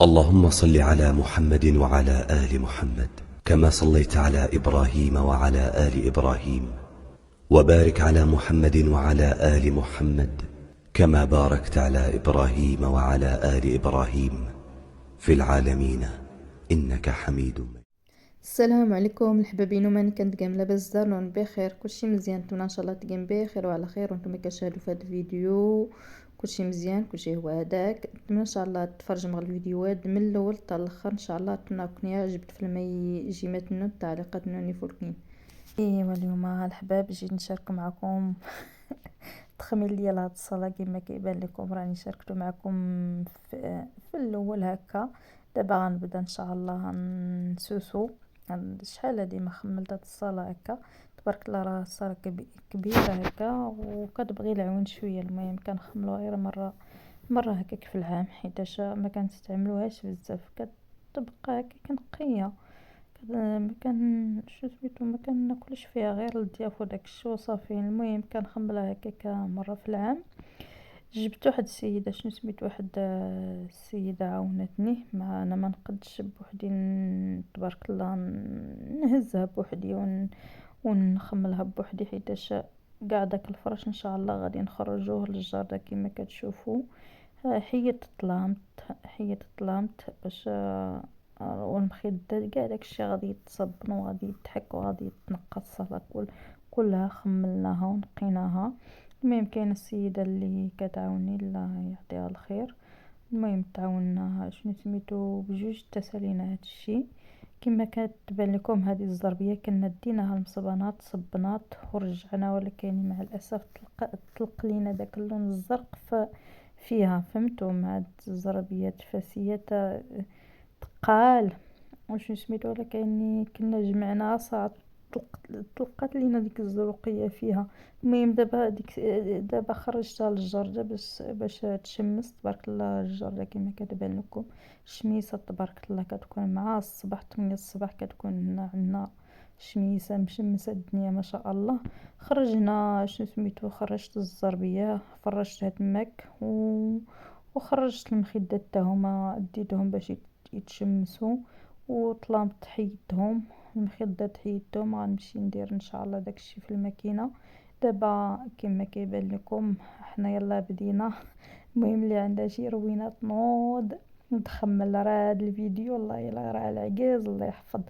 اللهم صل على محمد وعلى آل محمد كما صليت على إبراهيم وعلى آل إبراهيم، وبارك على محمد وعلى آل محمد كما باركت على إبراهيم وعلى آل إبراهيم في العالمين إنك حميد مجيد. السلام عليكم الحبابين، وماني كنتقام لاباس دار نون بخير، كلشي مزيان. نتمنى ان شاء الله تقام بخير وعلى خير وانتم كتشاهدوا في هذا الفيديو. كلشي مزيان، كلشي هو هذاك. نتمنى ان شاء الله تفرجوا مع الفيديوهات من الاول حتى الاخر ان شاء الله. نتمنى تكون عجبت في الماء جيمات نون التعليقات نوني فولكين. ايوا اليوم الحباب جيت نشارك معكم التخميل ديال هاد الصلاه. كما كيبان لكم راني شاركته معكم في الاول هكا. دابا غنبدا ان شاء الله نسوسو. شحال هادي ما خملت هاد الصلاه هكا، تبارك الله راه الصلاه كبيره هكا وكتبغي العون شويه. المهم كنخملوها غير مره هكاك في العام، حيتاش ما كنستعملوهاش بزاف، كتبقى هكاك نقيه. ما كان شو سميتو ما كناكلش فيها غير الضياف وداك الشيء وصافي. المهم كنخملها هكاك مره في العام. جبت واحد السيده شنو سميت واحد السيده عاونتني، ما انا ما نقدش بوحدي تبارك الله نهزها بوحدي ونخملها بوحدي، حيتاش كاع داك الفرش ان شاء الله غادي نخرجوه للجار كما كتشوفوا. حيت طلامت باش والمخدات كاع داكشي غادي يتصبن وغادي يتحك وغادي يتنقى الصلاة كلها خملناها ونقيناها. المهم كاينه السيده اللي كتعاوني، الله يعطيها الخير. المهم تعاوننا شنو سميتو بجوج تسالينا هادشي. كما كتبان لكم هذه الزربيه كنا ديناها المصبانات صبنات ورجعنا، ولكن مع الاسف طلق لينا داك اللون الزرق فيها، فهمتوا؟ مع الزربيات فاسيات تقال وشنو سميتو، ولكن كنا جمعناها صعب طلقات لينا ديك الزروقيه فيها. المهم دابا خرجتها للجردة باش تشمس. تبارك الله الجردة كما كتبان لكم الشميسه تبارك الله كتكون مع الصباح 8 الصباح كتكون عندنا شميسه مشمسه الدنيا ما شاء الله. خرجنا شنو سميتو، خرجت الزربيه فرشتها تماك وخرجت المخدات تاهما ديتهم باش يتشمسوا، وطلامت حيدتهم المخدات حيدتهم. غنمشي ندير ان شاء الله داكشي في الماكينه دابا كما كيبان لكم. حنا يلا بدينا. المهم اللي عندها شي روينه تنوض نتخمل. راه هاد الفيديو والله الا راه العكاز الله يحفظ،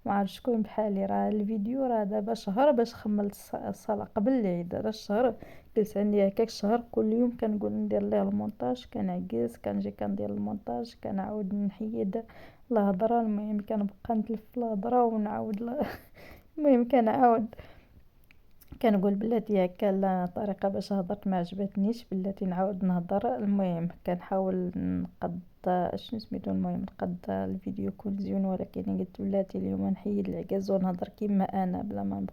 ما عرف شكون بحالي. راه الفيديو راه دابا شهر باش خملت الصلاه قبل العيد. راه الشهر جلس عندي هكاك شهر كل يوم كنقول ندير ليه المونتاج، كنعكز كنجي كندير المونتاج كنعاود نحيد الهضره. المهم كنبقى نتلف في الهضره ونعاود المهم كنقول بلاتي هكا لا طريقه باش هضرت ما عجبتنيش، بلاتي نعاود نهضر. المهم كنحاول نقد شنو سميتو، المهم نقد الفيديو يكون مزيون، ولكن قلت بلاتي اليوم نحيد العكاز ونهضر كيما انا بلا ما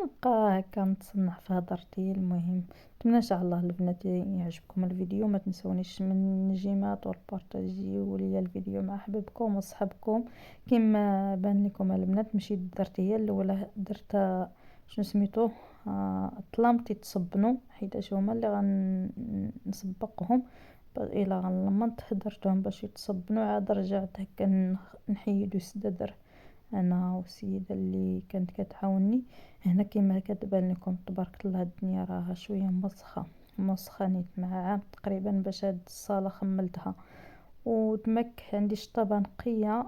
نبقى هكا نتصنع في هضرتي. المهم نتمنى ان شاء الله البنات يعجبكم الفيديو. ما تنسونيش من الجيمات والبارطاجيو ليا الفيديو مع احبابكم وصحابكم. كما بان لكم البنات مشيت درت هي الاولى، درت شنو سميتو طلامت يتصبنوا حيت هما اللي غنسبقهم الى غنلمط. درتهم باش يتصبنوا عاد رجعت هكا نحيدو السدادر انا والسيده اللي كانت كتعاوني هنا. كما كتبان لكم تبارك الله الدنيا راها شويه مسخه نيت مع عام تقريبا باش هاد الصاله خملتها. ودمك عندي شطابه نقيه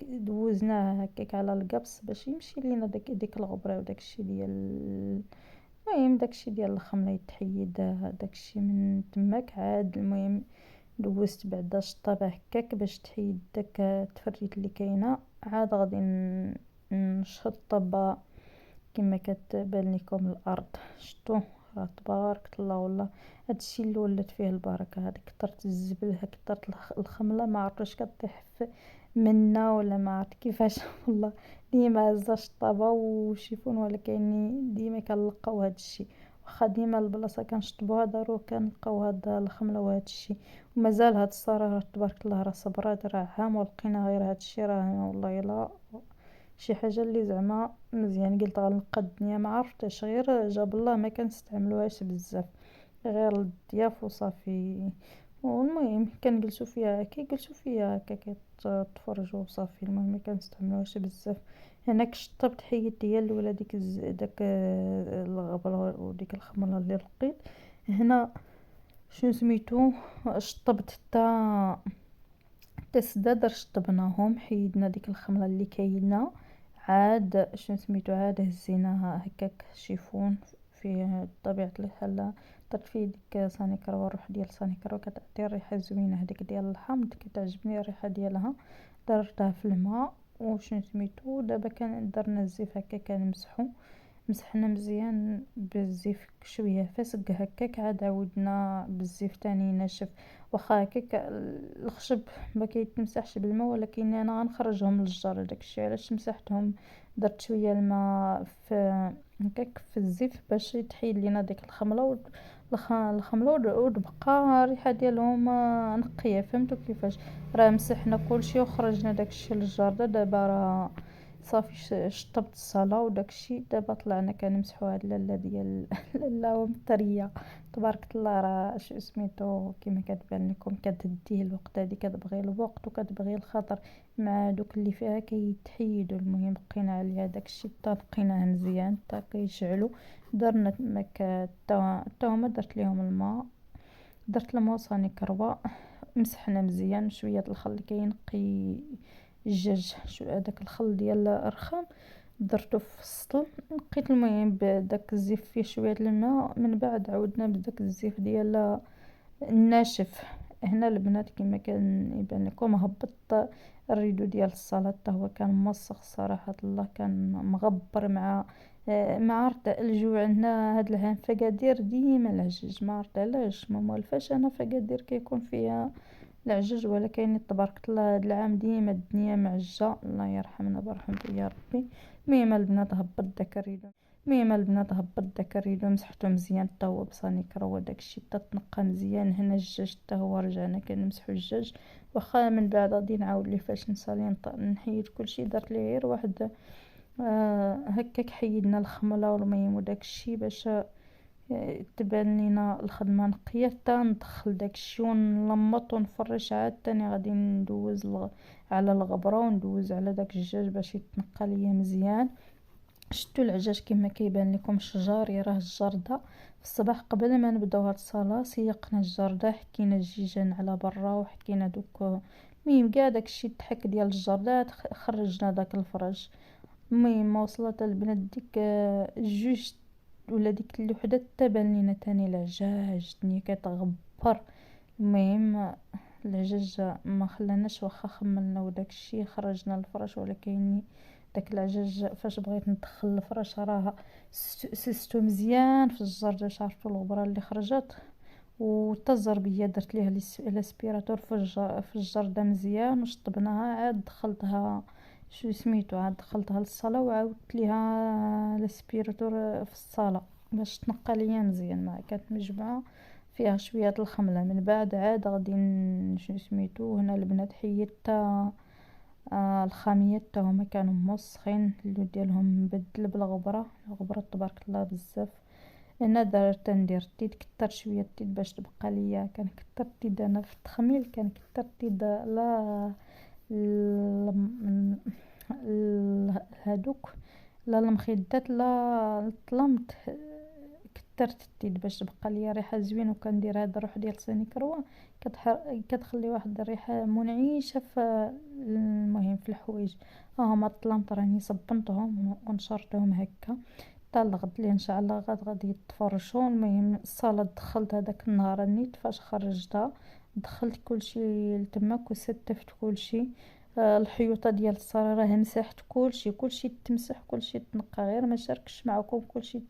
دوزناه هكاك على القبص باش يمشي لينا ديك الغبره وداكشي ديال المهم داكشي ديال الخمله يتحيد داكشي من تماك عاد. المهم دوزت بعدا شطابه هكاك باش تحيد داك التفريت اللي كاينه. عاد غادي نشطب كما كتبان لكم الارض. شتو راه تبارك الله والله هادشي اللي ولات فيه البركه. هذيك كثرت الزبل كثرت الخمله ما عرفتش كطيح منا ولا ما عرفت كيفاش والله ديما هزه شطابه وشيفون، ولكن ديما كنلقاو هادشي. واخا ديما البلاصه كنشطبوها ضروري كنلقاو هاد الخمله وهادشي. ومازال هاد الصرا تبارك الله راه صبرات راه عام ولقينا غير هادشي. راه والله الا شي حاجه اللي زعما مزيان. قلت غنلقى الدنيا ما عرفتش، غير جاب الله ما كنستعملوهاش بزاف غير الضياف وصافي. والمهم كنجلسو فيها كيجلسو فيها هكا كيتفرجو وصافي. المهم مكنستعملوهاش بزاف. هناك شطبت حيدت هي الاولى داك الغبره وديك الخمره اللي لقيت هنا. شنو سميتو، شطبت حتى السدادر شطبناهم، حيدنا ديك الخمره اللي كاينه، عاد شنو سميتو عاد هزيناها هكاك شيفون فيه طبيعة الحال. درت فيه ديك سانيكروا، الروح ديال سانيكروا كتعطي ريحة زوينة، هذيك ديال الحامض كتعجبني الريحة ديالها. درتها في الماء وشنو سميتو دابا درنا الزيت هكا كنمسحو، مسحنا مزيان بالزيت شويه فاسق هكاك، عاد عاودنا بالزيت تاني ناشف. واخا هكاك الخشب ما كيتمسحش بالماء، ولكن انا غنخرجهم للجار، داكشي علاش مسحتهم. درت شويه الماء في هكاك في الزيت باش يتحيد لينا ديك الخمله الخمله وتبقى الريحه ديالهم نقيه. فهمتوا كيفاش؟ راه مسحنا كلشي وخرجنا داكشي للجار. دابا راه صافي شطبت الصاله وداكشي. دابا طلعنا كنمسحو هاد اللاله ديال لاله طريه تبارك الله. راه شو سميتو كيما كتبان لكم كتديه الوقت، هادي كتبغي الوقت وكتبغي الخاطر مع دوك اللي فيها كيتحيدوا. المهم بقينا عليها داكشي حتى نقيناه مزيان حتى كيشعلوا. درنا تماك تا هما درت ليهم الماء، درت الماء صاني كروه، مسحنا مزيان شويه الخل كينقي الدجاج. شو هذاك الخل ديال الرخام درتو في السطل، نقيت المهم بداك الزيت فيه شويه الماء، من بعد عاودنا بداك الزيت ديال الناشف. هنا البنات كما كان يبان لكم هبط الريدو ديال الصلاة حتى هو كان مسخ صراحة الله، كان مغبر مع رداء الجوع. عندنا هاد العام فقادير ديما العجاج، ما عرفت علاش ما موالفاش انا فقادير كيكون فيها العجاج، ولكن تبارك الله هاد العام ديما الدنيا معجة، الله يرحمنا برحمته يا ربي. المهم البنات هبط داك الريدو مسحتو مزيان حتى هو بصانيكرا وداكشي حتى تنقى مزيان. هنا الدجاج حتى هو رجعنا كنمسحو الدجاج، واخا من بعد غادي نعاود ليه فاش نسالي نحيد كلشي. درت ليه غير واحد هكاك حيدنا الخمله والميم وداكشي باش تبان لينا الخدمه نقيه، حتى ندخل داكشي ونلمط ونفرش. عاد تاني غادي ندوز على الغبره وندوز على داك الدجاج باش يتنقى ليا مزيان. شتو العجاج كما كيبان لكم شجاري، راه الجردة في الصباح قبل ما نبداو هاد الصلاة سيقنا الجردة، حكينا الجيجان على برا وحكينا دوك المهم كاع داكشي الضحك ديال الجردة، خرجنا داك الفرج. المهم ما وصلت البنات ديك جوج ولا ديك الوحدة تبان لينا تاني العجاج الدنيا كتغبر. المهم العجاج ما خلاناش، واخا خملنا وداكشي خرجنا الفرش، ولكن داك العجاج فاش بغيت ندخل الفرش راه سستو مزيان في الجرده باش عرفتو الغبره اللي خرجت، وتا الزربيه درت ليها لاسبيراتور في الجرده مزيان وشطبناها. عاد دخلتها شو سميتو عاد دخلتها للصاله وعاودت ليها لاسبيراتور في الصاله باش تنقى ليا مزيان. ما كانت مجمعه فيها شويه الخمله. من بعد عاد غادي شو سميتو هنا البنات حيدت الخاميات تا هما كانوا موسخين، اللو ديالهم مبدل بالغبره، الغبره تبارك الله بزاف. انا درت ندير التيد، كتر شويه التيد باش تبقى ليا. كنكتر التيد انا في التخميل، كنكتر التيد لا هادوك لا المخدات لا الطلمت، كترت التيد باش تبقى ليا ريحه زوينه. وكندير هاد الروح ديال صيني كروه كتخلي واحد الريحه منعشه في المهم في الحوايج. ها هما الطلمط راني صبنتهم ونشرتهم هكا حتى الغد اللي ان شاء الله غادي يتفرشوا. المهم الصاله دخلت هذاك النهار النيت فاش خرجتها دخلت كلشي لتماك وستفت كلشي. الحيوطه ديال الصاله راه مسحت كلشي تمسح كلشي تنقى، غير ما شاركش معكم كلشي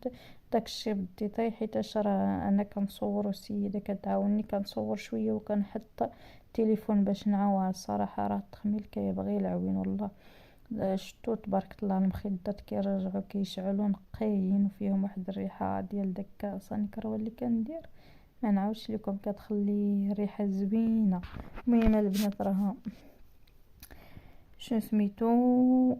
داكشي بالديتاي حيتاش راه انا كنصور والسيده كتعاوني كنصور شويه وكنحط التليفون باش نعاودها. الصراحه راه التخميل كيبغي العوين والله. شتو تبارك الله المخدات كيرجعوا كيشعلوا نقيين وفيهم واحد الريحه ديال داك صنكر اللي كندير ما نعاودش لكم كتخلي ريحه زوينه. المهم البنات راه شنو سميتو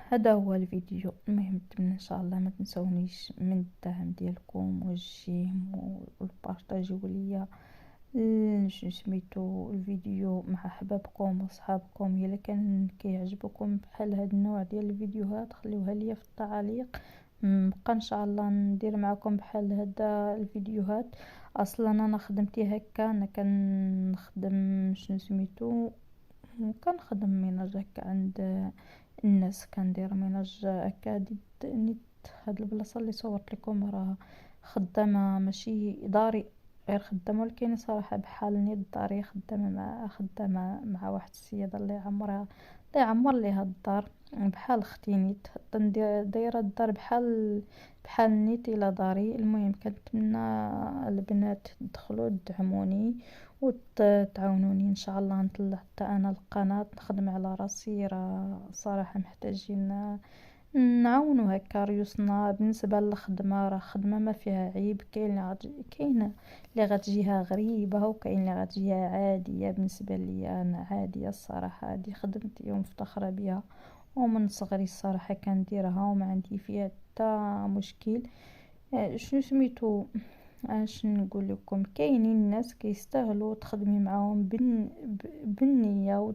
هذا هو الفيديو. المهم نتمنى ان شاء الله ما تنسونيش من الدعم ديالكم والجيم والبارطاجيو ليا شنو سميتو الفيديو مع احبابكم وصحابكم. الا كان كيعجبكم بحال هاد النوع ديال الفيديوهات خليوها ليا في التعاليق، نبقى ان شاء الله ندير معكم بحال هدا الفيديوهات. اصلا انا خدمتي هكا، انا كنخدم شنو سميتو، كنخدم ميناج هكا عند الناس، كندير ميناج هكا نيت. هاد البلاصه اللي صورت لكم راه خدامه ماشي داري، غير خدامه، ولكن صراحه بحال نيت داري، خدامه مع واحد السيده الله يعمرها، الله يعمر ليها الدار، بحال اختي نيت. دايره الدار بحال نيت الى داري. المهم كنتمنى البنات تدخلوا تدعموني وتعاونوني ان شاء الله نطلع حتى انا القناه، نخدم على راسي. راه صراحه محتاجين نعاونو هكا ريوسنا. بالنسبه للخدمه راه خدمه ما فيها عيب، كاين اللي غتجيها غريبه، وكاين اللي غتجيها عاديه. بالنسبه ليا انا عاديه الصراحه، هذه خدمتي ومفتخره بها، ومن صغري الصراحه كنديرها وما عندي فيها حتى مشكل. شنو سميتو، اش نقول لكم، كاينين ناس كيستاهلوا تخدمي معاهم بالنيه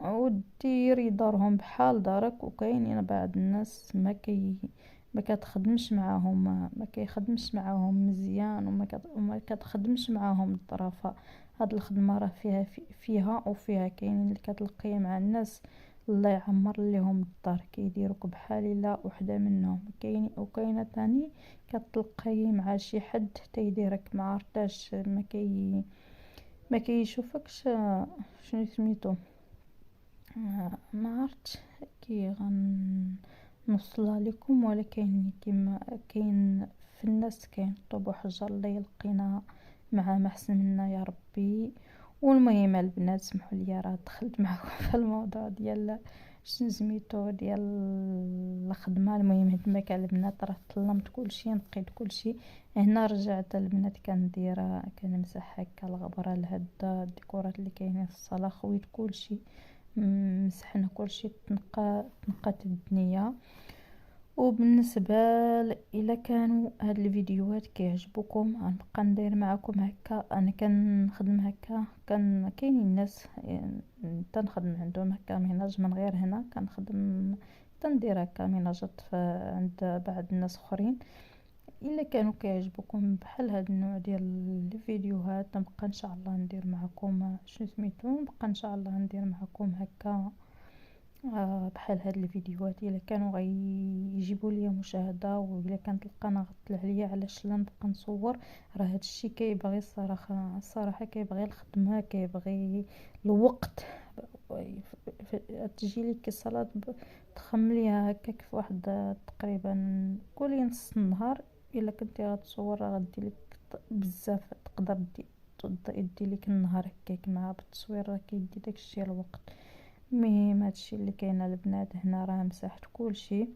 وديري دارهم بحال دارك. وكاينين بعض الناس ما كتخدمش معاهم، ما كيخدمش معاهم مزيان، وما كتخدمش معاهم الظرافه. هاد الخدمه راه فيها وفيها. كاينين اللي كتلقي مع الناس الله يعمر ليهم الدار كيديروك بحال الا وحده منهم. وكاينه تاني كتلقاي مع شي حد تيديرك ما عرفتاش، ما كيشوفكش. شنو سميتو، ما عرفتش كي غنوصلها لكم، ولا كاين كيما كاين في الناس كاين طوب وحجر اللي يلقينا مع محسن منا يا ربي. والمهم البنات سمحوا لي راه دخلت معكم في الموضوع ديال شنو سميتو ديال الخدمه. المهم عندما كاع البنات راه طلمت كلشي، نقيت كلشي. هنا رجعت البنات كندير كنمسح هكا الغبره لهاد الديكورات اللي كاينين في الصاله، خويت كلشي، مسحنا كلشي، تنقات الدنيا. وبالنسبه الا كانوا هاد الفيديوهات كيعجبوكم غنبقى ندير معكم هكا. انا كنخدم هكا، كاينين ناس تنخدم عندهم هكا ميناج من غير هنا، كنخدم تندير هكا ميناجات عند بعض الناس اخرين. الا كانوا كيعجبوكم بحال هاد النوع ديال الفيديوهات نبقى ان شاء الله ندير معكم شنو سميتو، نبقى ان شاء الله ندير معكم هكا بحال هاد الفيديوهات. الا كانوا غيجيبوا لي مشاهده، والا كانت القناه غطلع عليا علاش لا نبقى نصور. راه هادشي كيبغي الصراحه كيبغي الخدمه، كيبغي الوقت. تجي لك الصلاه تخمليها هكاك في واحد تقريبا قولي نص النهار. الا كنتي غتصور راه غديلك بزاف، تقدر يدي لك النهار هكاك مع بالتصوير، راه كيدي داكشي الوقت. المهم هادشي اللي كاين البنات. هنا راه مسحت كلشي،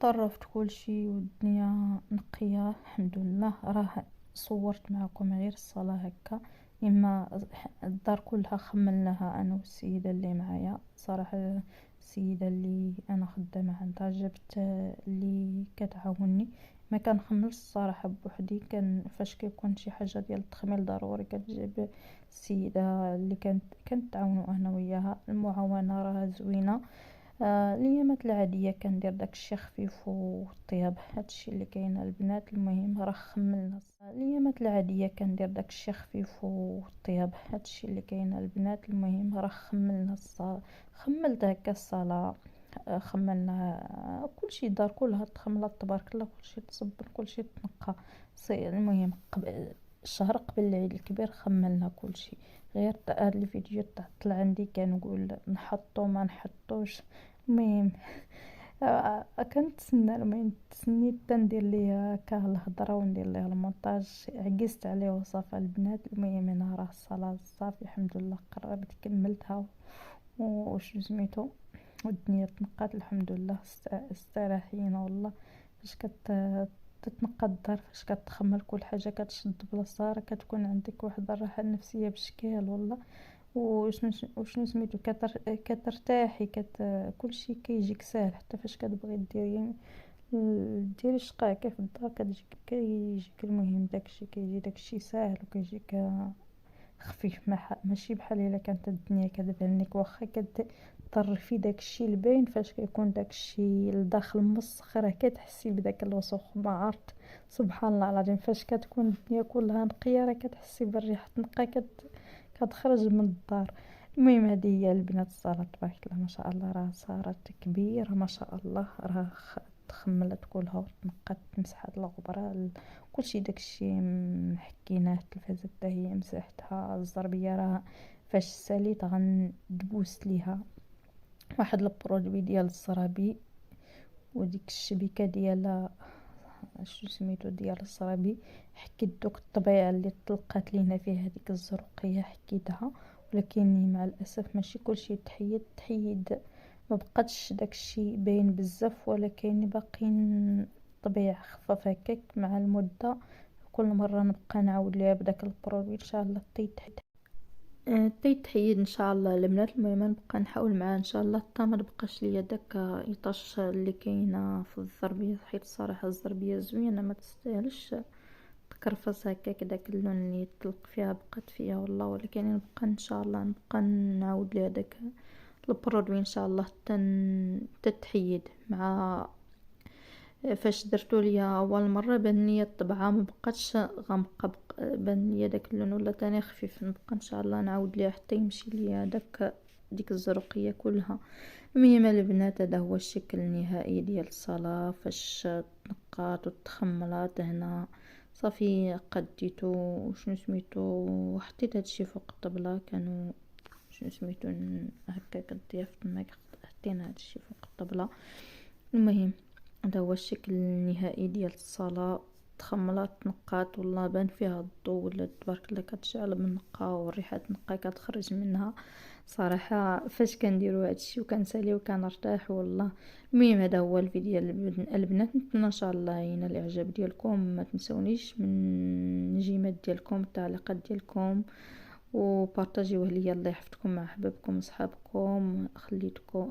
طرفت كلشي، والدنيا نقيه الحمد لله. راه صورت معكم غير الصاله هكا، اما الدار كلها خملناها انا والسيده اللي معايا. صراحه السيده اللي انا خدامه عندها جبت اللي كتعاوني، ما كنخملش الصراحه بوحدي. فاش كيكون شي حاجه ديال التخميل ضروري كتجيب السيده اللي كانت تعاونوا انا وياها. المعاونه راه زوينه. الايامات العاديه كندير داكشي خفيف والطياب، هادشي اللي كاين البنات. المهم راه خملنا الايامات العاديه كندير داكشي خفيف والطياب، هادشي اللي كاين البنات. المهم راه خملنا خملت هكا الصاله، خملنا كلشي، الدار كلها تخملات تبارك الله، كلشي تصبن كلشي تنقى. المهم شهر قبل العيد الكبير خملنا كلشي. غير هاد الفيديو تعطل عندي، كنقول نحطو ما نحطوش. المهم كنتسنى، المهم تسنيت تندير ليه هكا الهضره وندير ليه المونتاج، عجزت عليه وصافي البنات. المهم هنا راه الصلاه صافي الحمد لله قربت كملتها وشنو سميتو، والدنيا تنقات الحمد لله. استراحينا والله. فاش تتنقى الدار، فاش كتخمر كل حاجه كتشد بلاصتها، راه كتكون عندك واحد الراحه النفسيه بشكال والله. وشنو سميتو، كترتاحي، كلشي كيجيك ساهل. حتى فاش كتبغي ديري ديري شقا هكا في الدار كيجيك المهم داكشي كيجي داكشي ساهل وكيجيك خفيف، ماشي بحال الا كانت الدنيا كتبان لك واخا كتطرفي داكشي الباين فاش كيكون داكشي لداخل مسخ راه كتحسي بداك الوسخ ما عرفت. سبحان الله العظيم فاش كتكون الدنيا كلها نقيه راه كتحسي بالريحه نقا كتخرج من الدار. المهم هذه هي البنات الصاله تبارك الله ما شاء الله راه صارت كبيره ما شاء الله، راه تخملت كلها وتنقات تمسحات الغبره كلشي داكشي محكيناه، التلفازه حتى هي مسحتها، الزربيه راه فاش ساليت غندبوس ليها واحد البرودوي ديال الزرابي وديك الشبيكه ديال شنو سميتو ديال الزرابي، حكيت دوك الطبيعه اللي طلقات لينا فيها هذيك الزرقيه حكيتها، ولكن مع الاسف ماشي كلشي تحيد ما بقاتش داكشي باين بزاف، ولكن باقيين طبيعه خفاف هكاك مع المده. كل مره نبقى نعاود ليها بداك البرودوي ان شاء الله تيتحيد ان شاء الله البنات. المهم نبقى نحاول معاه ان شاء الله حتى ما نبقاش ليا داك يطاش اللي كاينه في الزربيه، حيت الصراحه الزربيه زوينه ما تستاهلش تكرفص هكاك داك اللون اللي طلق فيها بقات فيها والله، ولكن نبقى ان شاء الله نبقى نعاود ليها داك البرودوي ان شاء الله تتحيد. مع فاش درتو ليا اول مره بان ليا الطبعه ما بقاتش غامقه، بان ليا داك اللون ولا تاني خفيف، نبقى ان شاء الله نعاود ليها حتى يمشي ليا ديك الزرقيه كلها. المهم البنات هذا هو الشكل النهائي ديال الصاله فاش تنقات وتخملات هنا صافي. قديتو شنو سميتو حطيت هادشي فوق الطبله، كانوا شنو سميتو هكاك ضيافه الماء حطينا هادشي فوق الطبله. المهم هذا هو الشكل النهائي ديال الصاله، تخملات تنقات والله بان فيها الضوء ولا تبارك الله كتشعل بالنقا والريحه نقا كتخرج منها صراحه فاش كنديروا هادشي وكنساليو كنرتاح والله. المهم هذا هو الفيديو البنات، نتمنى ان شاء الله ينال الاعجاب ديالكم، ما تنسونيش من النجيمات ديالكم التعليقات ديالكم وبارطاجيوه ليا الله يحفظكم مع احبابكم وصحابكم.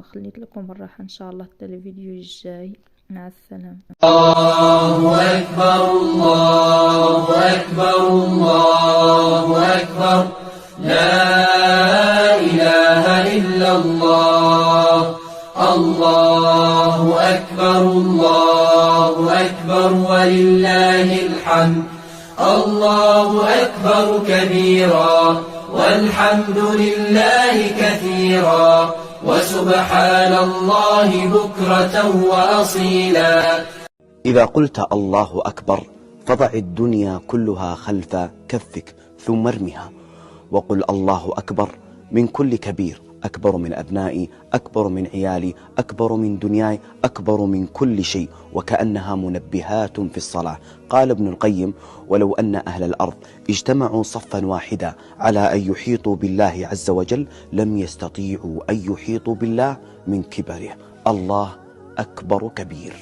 خليت لكم الراحه ان شاء الله حتى الفيديو الجاي، مع السلامه. الله أكبر الله أكبر الله أكبر لا إله إلا الله. الله أكبر الله أكبر ولله الحمد. الله أكبر كبيرا والحمد لله كثيرا وسبحان الله بكرة وأصيلا. إذا قلت الله أكبر فضع الدنيا كلها خلف كفك ثم ارمها، وقل الله أكبر من كل كبير، أكبر من أبنائي، أكبر من عيالي، أكبر من دنياي، أكبر من كل شيء، وكأنها منبهات في الصلاة. قال ابن القيم: ولو أن أهل الأرض اجتمعوا صفا واحدا على أن يحيطوا بالله عز وجل لم يستطيعوا أن يحيطوا بالله من كبره. الله أكبر كبير.